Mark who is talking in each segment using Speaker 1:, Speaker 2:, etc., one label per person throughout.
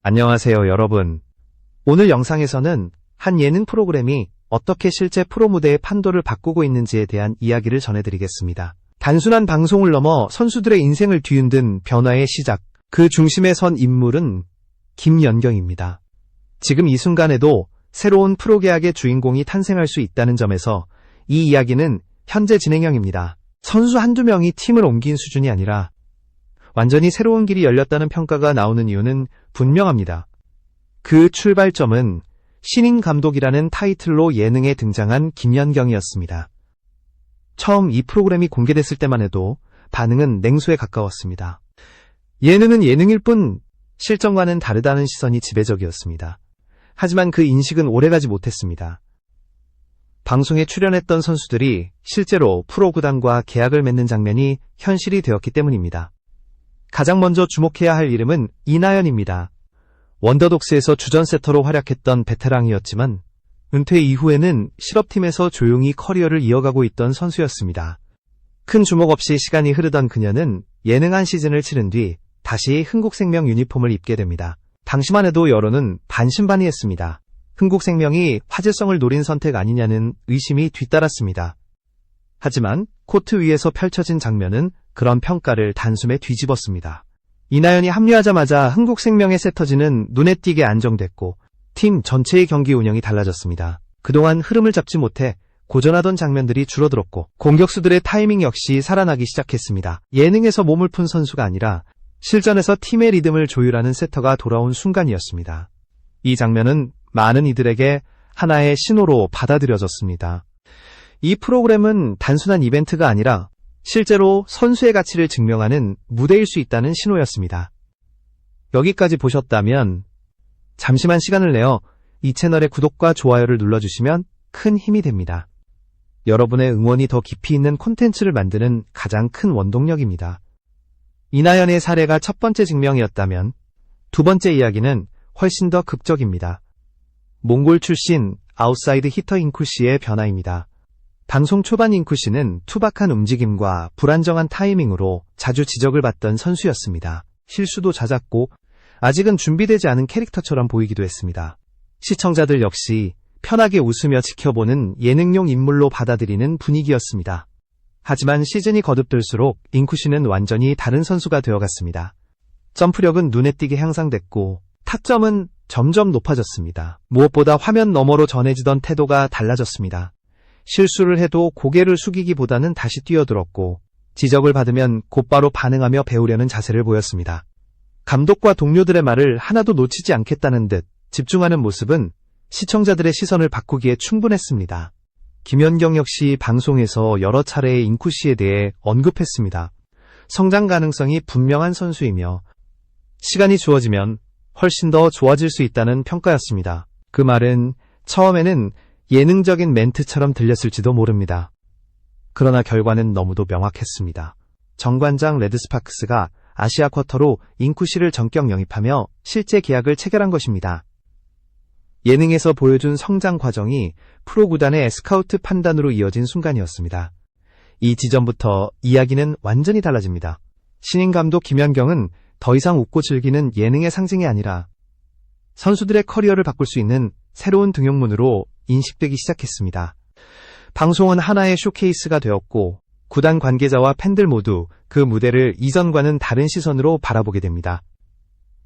Speaker 1: 안녕하세요, 여러분. 오늘 영상에서는 한 예능 프로그램이 어떻게 실제 프로 무대의 판도를 바꾸고 있는지에 대한 이야기를 전해드리겠습니다. 단순한 방송을 넘어 선수들의 인생을 뒤흔든 변화의 시작, 그 중심에 선 인물은 김연경입니다. 지금 이 순간에도 새로운 프로계약의 주인공이 탄생할 수 있다는 점에서 이 이야기는 현재 진행형입니다. 선수 한두 명이 팀을 옮긴 수준이 아니라 완전히 새로운 길이 열렸다는 평가가 나오는 이유는 분명합니다. 그 출발점은 신인 감독이라는 타이틀로 예능에 등장한 김연경이었습니다. 처음 이 프로그램이 공개됐을 때만 해도 반응은 냉소에 가까웠습니다. 예능은 예능일 뿐 실전과는 다르다는 시선이 지배적이었습니다. 하지만 그 인식은 오래가지 못했습니다. 방송에 출연했던 선수들이 실제로 프로구단과 계약을 맺는 장면이 현실이 되었기 때문입니다. 가장 먼저 주목해야 할 이름은 이나연입니다. 원더독스에서 주전 세터로 활약했던 베테랑이었지만 은퇴 이후에는 실업팀에서 조용히 커리어를 이어가고 있던 선수였습니다. 큰 주목 없이 시간이 흐르던 그녀는 예능 한 시즌을 치른 뒤 다시 흥국생명 유니폼을 입게 됩니다. 당시만 해도 여론은 반신반의했습니다. 흥국생명이 화제성을 노린 선택 아니냐는 의심이 뒤따랐습니다. 하지만 코트 위에서 펼쳐진 장면은 그런 평가를 단숨에 뒤집었습니다. 이나연이 합류하자마자 흥국생명의 세터진은 눈에 띄게 안정됐고 팀 전체의 경기 운영이 달라졌습니다. 그동안 흐름을 잡지 못해 고전하던 장면들이 줄어들었고 공격수들의 타이밍 역시 살아나기 시작했습니다. 예능에서 몸을 푼 선수가 아니라 실전에서 팀의 리듬을 조율하는 세터가 돌아온 순간이었습니다. 이 장면은 많은 이들에게 하나의 신호로 받아들여졌습니다. 이 프로그램은 단순한 이벤트가 아니라 실제로 선수의 가치를 증명하는 무대일 수 있다는 신호였습니다. 여기까지 보셨다면 잠시만 시간을 내어 이 채널의 구독과 좋아요를 눌러주시면 큰 힘이 됩니다. 여러분의 응원이 더 깊이 있는 콘텐츠를 만드는 가장 큰 원동력입니다. 이나연의 사례가 첫 번째 증명이었다면 두 번째 이야기는 훨씬 더 극적입니다. 몽골 출신 아웃사이드 히터 인쿠씨의 변화입니다. 방송 초반 인쿠씨는 투박한 움직임과 불안정한 타이밍으로 자주 지적을 받던 선수였습니다. 실수도 잦았고 아직은 준비되지 않은 캐릭터처럼 보이기도 했습니다. 시청자들 역시 편하게 웃으며 지켜보는 예능용 인물로 받아들이는 분위기였습니다. 하지만 시즌이 거듭될수록 인쿠씨는 완전히 다른 선수가 되어갔습니다. 점프력은 눈에 띄게 향상됐고 타점은 점점 높아졌습니다. 무엇보다 화면 너머로 전해지던 태도가 달라졌습니다. 실수를 해도 고개를 숙이기보다는 다시 뛰어들었고 지적을 받으면 곧바로 반응하며 배우려는 자세를 보였습니다. 감독과 동료들의 말을 하나도 놓치지 않겠다는 듯 집중하는 모습은 시청자들의 시선을 바꾸기에 충분했습니다. 김연경 역시 방송에서 여러 차례 인쿠씨에 대해 언급했습니다. 성장 가능성이 분명한 선수이며 시간이 주어지면 훨씬 더 좋아질 수 있다는 평가였습니다. 그 말은 처음에는 예능적인 멘트처럼 들렸을지도 모릅니다. 그러나 결과는 너무도 명확했습니다. 정관장 레드스파크스가 아시아 쿼터로 인쿠씨를 전격 영입하며 실제 계약을 체결한 것입니다. 예능에서 보여준 성장 과정이 프로구단의 스카우트 판단으로 이어진 순간이었습니다. 이 지점부터 이야기는 완전히 달라집니다. 신인 감독 김연경은 더 이상 웃고 즐기는 예능의 상징이 아니라 선수들의 커리어를 바꿀 수 있는 새로운 등용문으로 인식되기 시작했습니다. 방송은 하나의 쇼케이스가 되었고 구단 관계자와 팬들 모두 그 무대를 이전과는 다른 시선으로 바라보게 됩니다.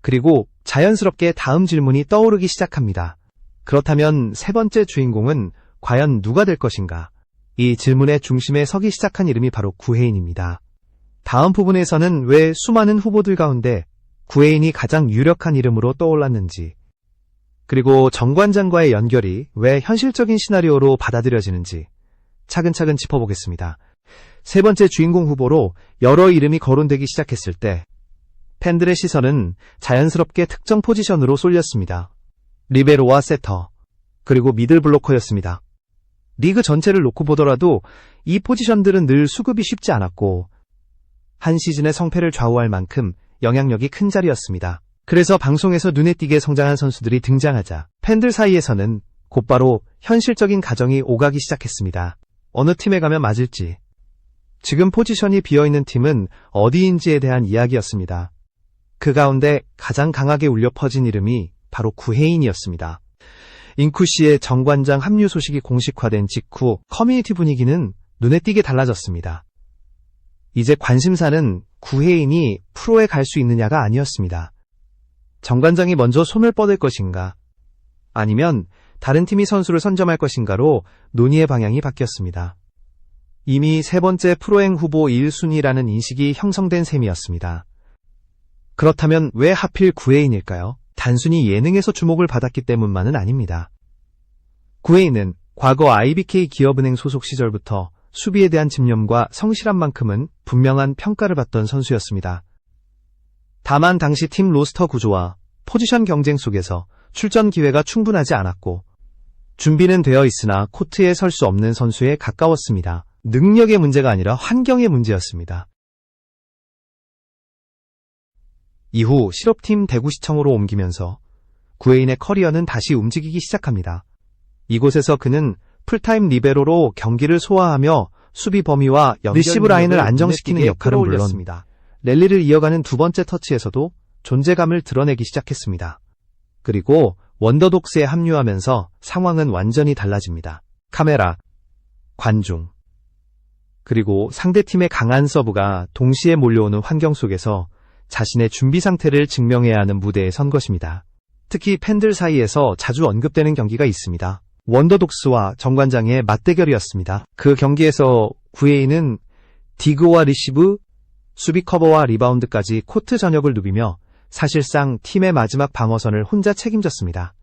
Speaker 1: 그리고 자연스럽게 다음 질문이 떠오르기 시작합니다. 그렇다면 세 번째 주인공은 과연 누가 될 것인가? 이 질문의 중심에 서기 시작한 이름이 바로 구혜인입니다. 다음 부분에서는 왜 수많은 후보들 가운데 구혜인이 가장 유력한 이름으로 떠올랐는지, 그리고 정관장과의 연결이 왜 현실적인 시나리오로 받아들여지는지 차근차근 짚어보겠습니다. 세 번째 주인공 후보로 여러 이름이 거론되기 시작했을 때 팬들의 시선은 자연스럽게 특정 포지션으로 쏠렸습니다. 리베로와 세터, 그리고 미들 블로커였습니다. 리그 전체를 놓고 보더라도 이 포지션들은 늘 수급이 쉽지 않았고 한 시즌의 성패를 좌우할 만큼 영향력이 큰 자리였습니다. 그래서 방송에서 눈에 띄게 성장한 선수들이 등장하자 팬들 사이에서는 곧바로 현실적인 가정이 오가기 시작했습니다. 어느 팀에 가면 맞을지, 지금 포지션이 비어있는 팀은 어디인지에 대한 이야기였습니다. 그 가운데 가장 강하게 울려 퍼진 이름이 바로 구혜인이었습니다. 잉쿠 씨의 정관장 합류 소식이 공식화된 직후 커뮤니티 분위기는 눈에 띄게 달라졌습니다. 이제 관심사는 구혜인이 프로에 갈 수 있느냐가 아니었습니다. 정관장이 먼저 손을 뻗을 것인가, 아니면 다른 팀이 선수를 선점할 것인가로 논의의 방향이 바뀌었습니다. 이미 세 번째 프로행 후보 1순위라는 인식이 형성된 셈이었습니다. 그렇다면 왜 하필 구혜인일까요? 단순히 예능에서 주목을 받았기 때문만은 아닙니다. 구혜인은 과거 IBK 기업은행 소속 시절부터 수비에 대한 집념과 성실함만큼은 분명한 평가를 받던 선수였습니다. 다만 당시 팀 로스터 구조와 포지션 경쟁 속에서 출전 기회가 충분하지 않았고 준비는 되어 있으나 코트에 설 수 없는 선수에 가까웠습니다. 능력의 문제가 아니라 환경의 문제였습니다. 이후 실업팀 대구시청으로 옮기면서 구혜인의 커리어는 다시 움직이기 시작합니다. 이곳에서 그는 풀타임 리베로로 경기를 소화하며 수비 범위와 리시브 라인을 안정시키는 역할은 물론 랠리를 이어가는 두 번째 터치에서도 존재감을 드러내기 시작했습니다. 그리고 원더독스에 합류하면서 상황은 완전히 달라집니다. 카메라, 관중, 그리고 상대팀의 강한 서브가 동시에 몰려오는 환경 속에서 자신의 준비 상태를 증명해야 하는 무대에 선 것입니다. 특히 팬들 사이에서 자주 언급되는 경기가 있습니다. 원더독스와 정관장의 맞대결이었습니다. 그 경기에서 구혜인은 디그와 리시브, 수비 커버와 리바운드까지 코트 전역을 누비며 사실상 팀의 마지막 방어선을 혼자 책임졌습니다.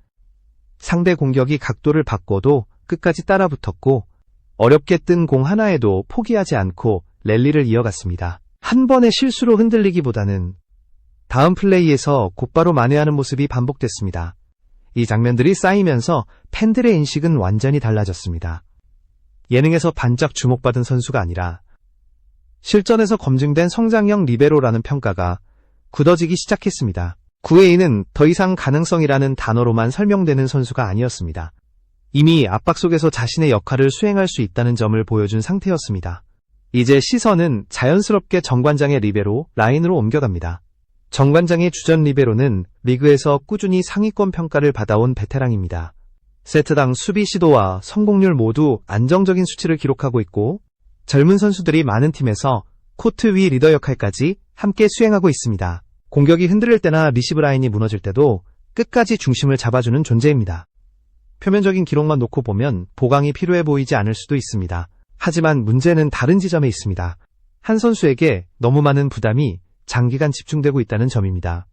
Speaker 1: 상대 공격이 각도를 바꿔도 끝까지 따라붙었고 어렵게 뜬 공 하나에도 포기하지 않고 랠리를 이어갔습니다. 한 번의 실수로 흔들리기보다는 다음 플레이에서 곧바로 만회하는 모습이 반복됐습니다. 이 장면들이 쌓이면서 팬들의 인식은 완전히 달라졌습니다. 예능에서 반짝 주목받은 선수가 아니라 실전에서 검증된 성장형 리베로라는 평가가 굳어지기 시작했습니다. 구혜인은 더 이상 가능성이라는 단어로만 설명되는 선수가 아니었습니다. 이미 압박 속에서 자신의 역할을 수행할 수 있다는 점을 보여준 상태였습니다. 이제 시선은 자연스럽게 정관장의 리베로 라인으로 옮겨갑니다. 정관장의 주전 리베로는 리그에서 꾸준히 상위권 평가를 받아온 베테랑입니다. 세트당 수비 시도와 성공률 모두 안정적인 수치를 기록하고 있고 젊은 선수들이 많은 팀에서 코트 위 리더 역할까지 함께 수행하고 있습니다. 공격이 흔들릴 때나 리시브 라인이 무너질 때도 끝까지 중심을 잡아주는 존재입니다. 표면적인 기록만 놓고 보면 보강이 필요해 보이지 않을 수도 있습니다. 하지만 문제는 다른 지점에 있습니다. 한 선수에게 너무 많은 부담이 장기간 집중되고 있다는 점입니다.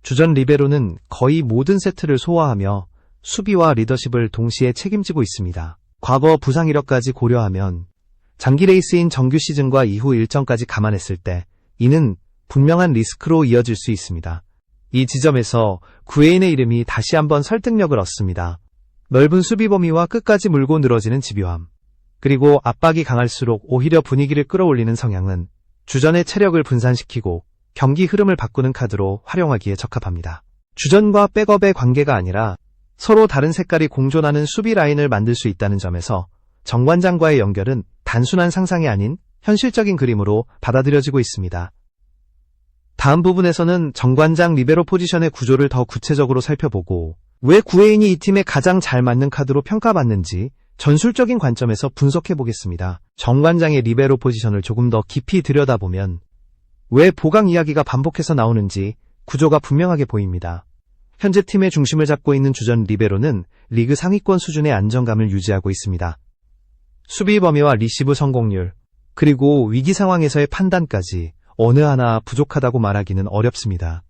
Speaker 1: 주전 리베로는 거의 모든 세트를 소화하며 수비와 리더십을 동시에 책임지고 있습니다. 과거 부상 이력까지 고려하면 장기 레이스인 정규 시즌과 이후 일정까지 감안했을 때 이는 분명한 리스크로 이어질 수 있습니다. 이 지점에서 구혜인의 이름이 다시 한번 설득력을 얻습니다. 넓은 수비 범위와 끝까지 물고 늘어지는 집요함, 그리고 압박이 강할수록 오히려 분위기를 끌어올리는 성향은 주전의 체력을 분산시키고 경기 흐름을 바꾸는 카드로 활용하기에 적합합니다. 주전과 백업의 관계가 아니라 서로 다른 색깔이 공존하는 수비 라인을 만들 수 있다는 점에서 정관장과의 연결은 단순한 상상이 아닌 현실적인 그림으로 받아들여지고 있습니다. 다음 부분에서는 정관장 리베로 포지션의 구조를 더 구체적으로 살펴보고 왜 구혜인이 이 팀에 가장 잘 맞는 카드로 평가받는지 전술적인 관점에서 분석해보겠습니다. 정관장의 리베로 포지션을 조금 더 깊이 들여다보면 왜 보강 이야기가 반복해서 나오는지 구조가 분명하게 보입니다. 현재 팀의 중심을 잡고 있는 주전 리베로는 리그 상위권 수준의 안정감을 유지하고 있습니다. 수비 범위와 리시브 성공률, 그리고 위기 상황에서의 판단까지 어느 하나 부족하다고 말하기는 어렵습니다.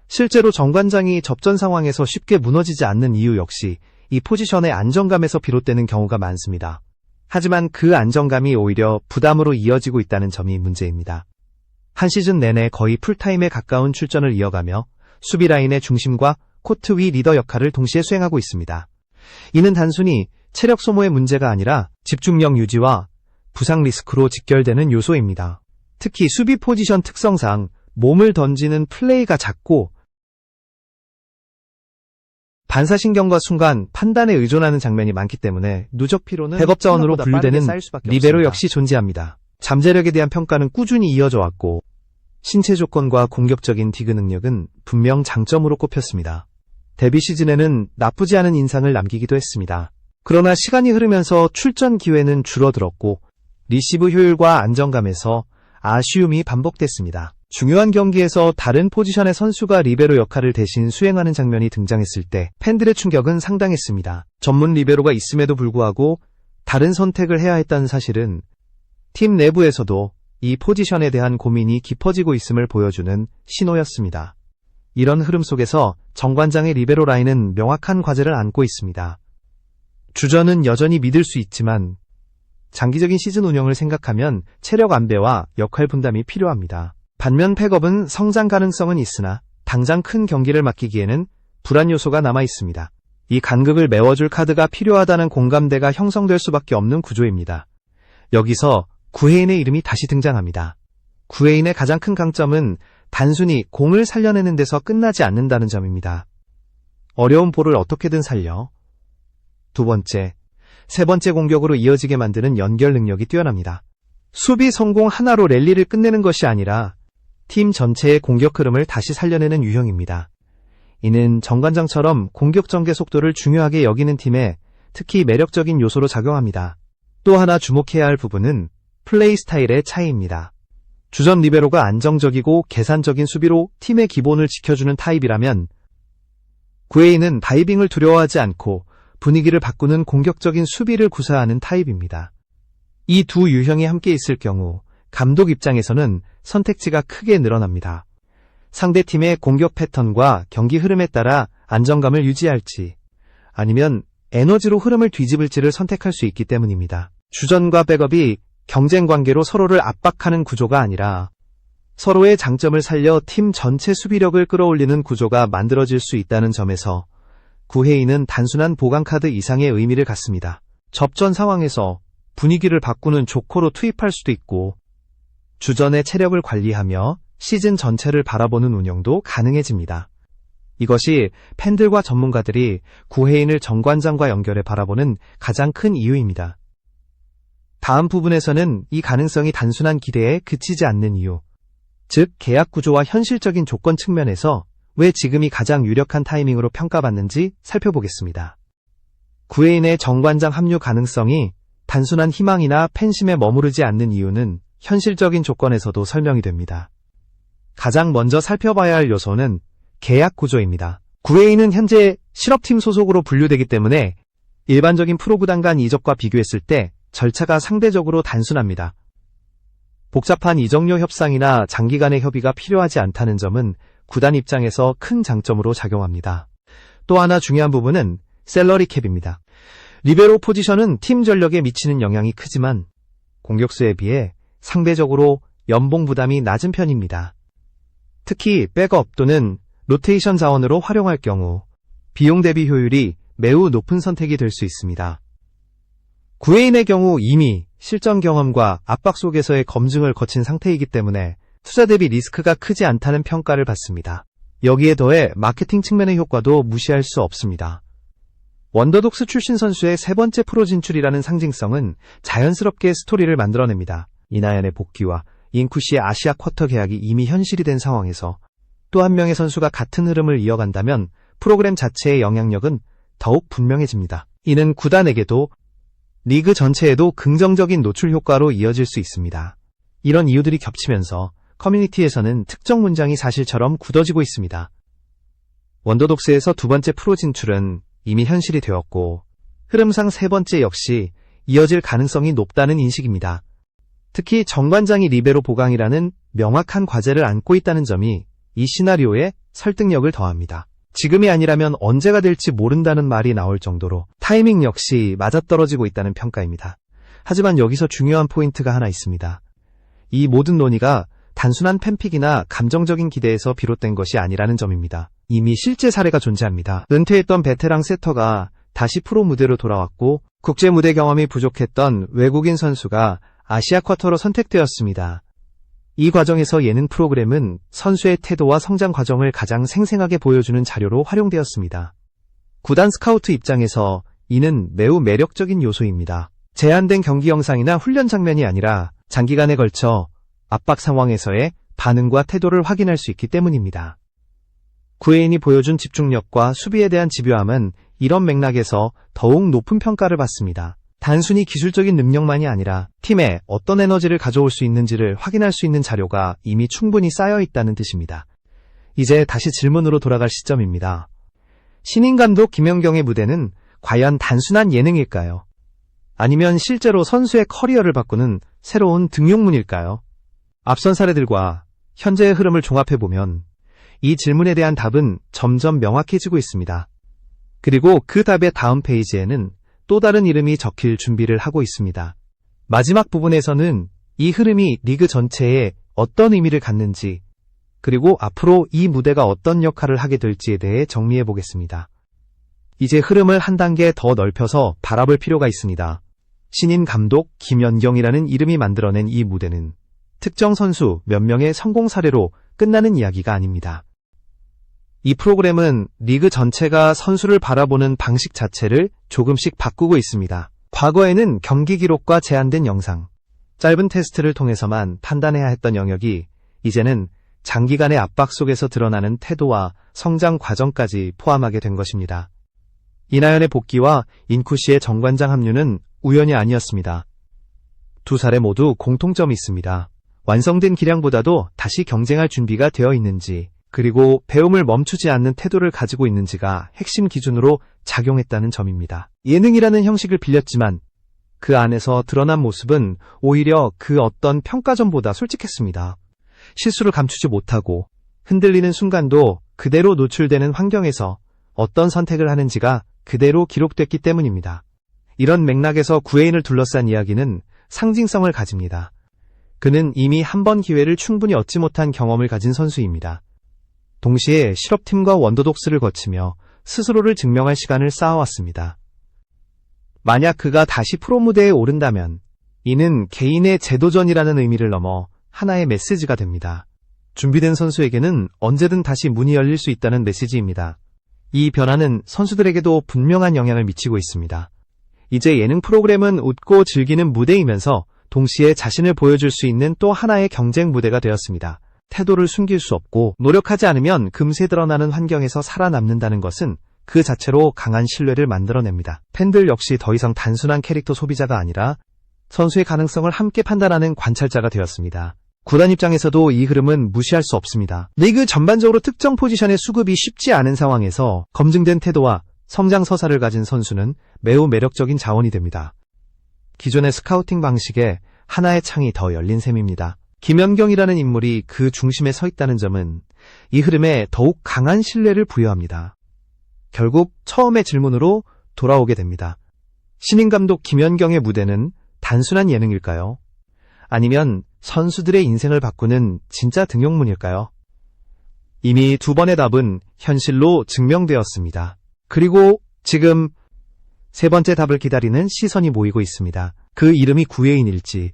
Speaker 1: 실제로 정관장이 접전 상황에서 쉽게 무너지지 않는 이유 역시 이 포지션의 안정감에서 비롯되는 경우가 많습니다. 하지만 그 안정감이 오히려 부담으로 이어지고 있다는 점이 문제입니다. 한 시즌 내내 거의 풀타임에 가까운 출전을 이어가며 수비 라인의 중심과 코트 위 리더 역할을 동시에 수행하고 있습니다. 이는 단순히 체력 소모의 문제가 아니라 집중력 유지와 부상 리스크로 직결되는 요소입니다. 특히 수비 포지션 특성상 몸을 던지는 플레이가 작고 반사신경과 순간 판단에 의존하는 장면이 많기 때문에 누적 피로는 백업 자원으로 분류되는 리베로 역시 존재합니다. 잠재력에 대한 평가는 꾸준히 이어져 왔고 신체 조건과 공격적인 디그 능력은 분명 장점으로 꼽혔습니다. 데뷔 시즌에는 나쁘지 않은 인상을 남기기도 했습니다. 그러나 시간이 흐르면서 출전 기회는 줄어들었고 리시브 효율과 안정감에서 아쉬움이 반복됐습니다. 중요한 경기에서 다른 포지션의 선수가 리베로 역할을 대신 수행하는 장면이 등장했을 때 팬들의 충격은 상당했습니다. 전문 리베로가 있음에도 불구하고 다른 선택을 해야 했다는 사실은 팀 내부에서도 이 포지션에 대한 고민이 깊어지고 있음을 보여주는 신호였습니다. 이런 흐름 속에서 정관장의 리베로 라인은 명확한 과제를 안고 있습니다. 주전은 여전히 믿을 수 있지만 장기적인 시즌 운영을 생각하면 체력 안배와 역할 분담이 필요합니다. 반면 백업은 성장 가능성은 있으나 당장 큰 경기를 맡기기에는 불안 요소가 남아 있습니다. 이 간극을 메워줄 카드가 필요하다는 공감대가 형성될 수밖에 없는 구조입니다. 여기서 구혜인의 이름이 다시 등장합니다. 구혜인의 가장 큰 강점은 단순히 공을 살려내는 데서 끝나지 않는다는 점입니다. 어려운 볼을 어떻게든 살려 두 번째, 세 번째 공격으로 이어지게 만드는 연결 능력이 뛰어납니다. 수비 성공 하나로 랠리를 끝내는 것이 아니라 팀 전체의 공격 흐름을 다시 살려내는 유형입니다. 이는 정관장처럼 공격 전개 속도를 중요하게 여기는 팀에 특히 매력적인 요소로 작용합니다. 또 하나 주목해야 할 부분은 플레이 스타일의 차이입니다. 주전 리베로가 안정적이고 계산적인 수비로 팀의 기본을 지켜주는 타입이라면 구혜인은 다이빙을 두려워하지 않고 분위기를 바꾸는 공격적인 수비를 구사하는 타입입니다. 이 두 유형이 함께 있을 경우 감독 입장에서는 선택지가 크게 늘어납니다. 상대팀의 공격 패턴과 경기 흐름에 따라 안정감을 유지할지 아니면 에너지로 흐름을 뒤집을지를 선택할 수 있기 때문입니다. 주전과 백업이 경쟁 관계로 서로를 압박하는 구조가 아니라 서로의 장점을 살려 팀 전체 수비력을 끌어올리는 구조가 만들어질 수 있다는 점에서 구혜인은 단순한 보강카드 이상의 의미를 갖습니다. 접전 상황에서 분위기를 바꾸는 조커로 투입할 수도 있고 주전의 체력을 관리하며 시즌 전체를 바라보는 운영도 가능해집니다. 이것이 팬들과 전문가들이 구혜인을 정관장과 연결해 바라보는 가장 큰 이유입니다. 다음 부분에서는 이 가능성이 단순한 기대에 그치지 않는 이유, 즉 계약 구조와 현실적인 조건 측면에서 왜 지금이 가장 유력한 타이밍으로 평가받는지 살펴보겠습니다. 구혜인의 정관장 합류 가능성이 단순한 희망이나 팬심에 머무르지 않는 이유는 현실적인 조건에서도 설명이 됩니다. 가장 먼저 살펴봐야 할 요소는 계약 구조입니다. 구혜인은 현재 실업팀 소속으로 분류되기 때문에 일반적인 프로구단 간 이적과 비교했을 때 절차가 상대적으로 단순합니다. 복잡한 이적료 협상이나 장기간의 협의가 필요하지 않다는 점은 구단 입장에서 큰 장점으로 작용합니다. 또 하나 중요한 부분은 셀러리 캡입니다. 리베로 포지션은 팀 전력에 미치는 영향이 크지만 공격수에 비해 상대적으로 연봉 부담이 낮은 편입니다. 특히 백업 또는 로테이션 자원으로 활용할 경우 비용 대비 효율이 매우 높은 선택이 될 수 있습니다. 구혜인의 경우 이미 실전 경험과 압박 속에서의 검증을 거친 상태이기 때문에 투자 대비 리스크가 크지 않다는 평가를 받습니다. 여기에 더해 마케팅 측면의 효과도 무시할 수 없습니다. 원더독스 출신 선수의 세 번째 프로 진출이라는 상징성은 자연스럽게 스토리를 만들어냅니다. 이나연의 복귀와 인쿠시의 아시아 쿼터 계약이 이미 현실이 된 상황에서 또 한 명의 선수가 같은 흐름을 이어간다면 프로그램 자체의 영향력은 더욱 분명해집니다. 이는 구단에게도 리그 전체에도 긍정적인 노출 효과로 이어질 수 있습니다. 이런 이유들이 겹치면서 커뮤니티에서는 특정 문장이 사실처럼 굳어지고 있습니다. 원더독스에서 두 번째 프로 진출은 이미 현실이 되었고 흐름상 세 번째 역시 이어질 가능성이 높다는 인식입니다. 특히 정관장이 리베로 보강이라는 명확한 과제를 안고 있다는 점이 이 시나리오에 설득력을 더합니다. 지금이 아니라면 언제가 될지 모른다는 말이 나올 정도로 타이밍 역시 맞아떨어지고 있다는 평가입니다. 하지만 여기서 중요한 포인트가 하나 있습니다. 이 모든 논의가 단순한 팬픽이나 감정적인 기대에서 비롯된 것이 아니라는 점입니다. 이미 실제 사례가 존재합니다. 은퇴했던 베테랑 세터가 다시 프로 무대로 돌아왔고 국제 무대 경험이 부족했던 외국인 선수가 아시아 쿼터로 선택되었습니다. 이 과정에서 예능 프로그램은 선수의 태도와 성장 과정을 가장 생생하게 보여주는 자료로 활용되었습니다. 구단 스카우트 입장에서 이는 매우 매력적인 요소입니다. 제한된 경기 영상이나 훈련 장면이 아니라 장기간에 걸쳐 압박 상황에서의 반응과 태도를 확인할 수 있기 때문입니다. 구혜인이 보여준 집중력과 수비에 대한 집요함은 이런 맥락에서 더욱 높은 평가를 받습니다. 단순히 기술적인 능력만이 아니라 팀에 어떤 에너지를 가져올 수 있는지를 확인할 수 있는 자료가 이미 충분히 쌓여 있다는 뜻입니다. 이제 다시 질문으로 돌아갈 시점입니다. 신인 감독 김연경의 무대는 과연 단순한 예능일까요? 아니면 실제로 선수의 커리어를 바꾸는 새로운 등용문일까요? 앞선 사례들과 현재의 흐름을 종합해보면 이 질문에 대한 답은 점점 명확해지고 있습니다. 그리고 그 답의 다음 페이지에는 또 다른 이름이 적힐 준비를 하고 있습니다. 마지막 부분에서는 이 흐름이 리그 전체에 어떤 의미를 갖는지, 그리고 앞으로 이 무대가 어떤 역할을 하게 될지에 대해 정리해 보겠습니다. 이제 흐름을 한 단계 더 넓혀서 바라볼 필요가 있습니다. 신인 감독 김연경이라는 이름이 만들어낸 이 무대는 특정 선수 몇 명의 성공 사례로 끝나는 이야기가 아닙니다. 이 프로그램은 리그 전체가 선수를 바라보는 방식 자체를 조금씩 바꾸고 있습니다. 과거에는 경기 기록과 제한된 영상, 짧은 테스트를 통해서만 판단해야 했던 영역이 이제는 장기간의 압박 속에서 드러나는 태도와 성장 과정까지 포함하게 된 것입니다. 이나연의 복귀와 인쿠 씨의 정관장 합류는 우연이 아니었습니다. 두 사례 모두 공통점이 있습니다. 완성된 기량보다도 다시 경쟁할 준비가 되어 있는지, 그리고 배움을 멈추지 않는 태도를 가지고 있는지가 핵심 기준으로 작용했다는 점입니다. 예능이라는 형식을 빌렸지만 그 안에서 드러난 모습은 오히려 그 어떤 평가전보다 솔직했습니다. 실수를 감추지 못하고 흔들리는 순간도 그대로 노출되는 환경에서 어떤 선택을 하는지가 그대로 기록됐기 때문입니다. 이런 맥락에서 구혜인을 둘러싼 이야기는 상징성을 가집니다. 그는 이미 한 번 기회를 충분히 얻지 못한 경험을 가진 선수입니다. 동시에 실업팀과 원더독스를 거치며 스스로를 증명할 시간을 쌓아왔습니다. 만약 그가 다시 프로 무대에 오른다면 이는 개인의 재도전이라는 의미를 넘어 하나의 메시지가 됩니다. 준비된 선수에게는 언제든 다시 문이 열릴 수 있다는 메시지입니다. 이 변화는 선수들에게도 분명한 영향을 미치고 있습니다. 이제 예능 프로그램은 웃고 즐기는 무대이면서 동시에 자신을 보여줄 수 있는 또 하나의 경쟁 무대가 되었습니다. 태도를 숨길 수 없고 노력하지 않으면 금세 드러나는 환경에서 살아남는다는 것은 그 자체로 강한 신뢰를 만들어냅니다. 팬들 역시 더 이상 단순한 캐릭터 소비자가 아니라 선수의 가능성을 함께 판단하는 관찰자가 되었습니다. 구단 입장에서도 이 흐름은 무시할 수 없습니다. 리그 전반적으로 특정 포지션의 수급이 쉽지 않은 상황에서 검증된 태도와 성장 서사를 가진 선수는 매우 매력적인 자원이 됩니다. 기존의 스카우팅 방식에 하나의 창이 더 열린 셈입니다. 김연경이라는 인물이 그 중심에 서 있다는 점은 이 흐름에 더욱 강한 신뢰를 부여합니다. 결국 처음의 질문으로 돌아오게 됩니다. 신인 감독 김연경의 무대는 단순한 예능일까요? 아니면 선수들의 인생을 바꾸는 진짜 등용문일까요? 이미 두 번의 답은 현실로 증명되었습니다. 그리고 지금 세 번째 답을 기다리는 시선이 모이고 있습니다. 그 이름이 구혜인일지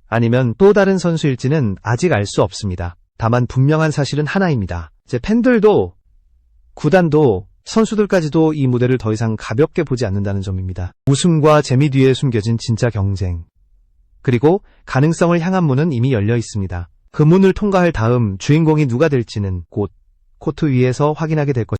Speaker 1: 아니면 또 다른 선수일지는 아직 알 수 없습니다. 다만 분명한 사실은 하나입니다. 이제 팬들도 구단도 선수들까지도 이 무대를 더 이상 가볍게 보지 않는다는 점입니다. 웃음과 재미 뒤에 숨겨진 진짜 경쟁, 그리고 가능성을 향한 문은 이미 열려 있습니다. 그 문을 통과할 다음 주인공이 누가 될지는 곧 코트 위에서 확인하게 될 것입니다.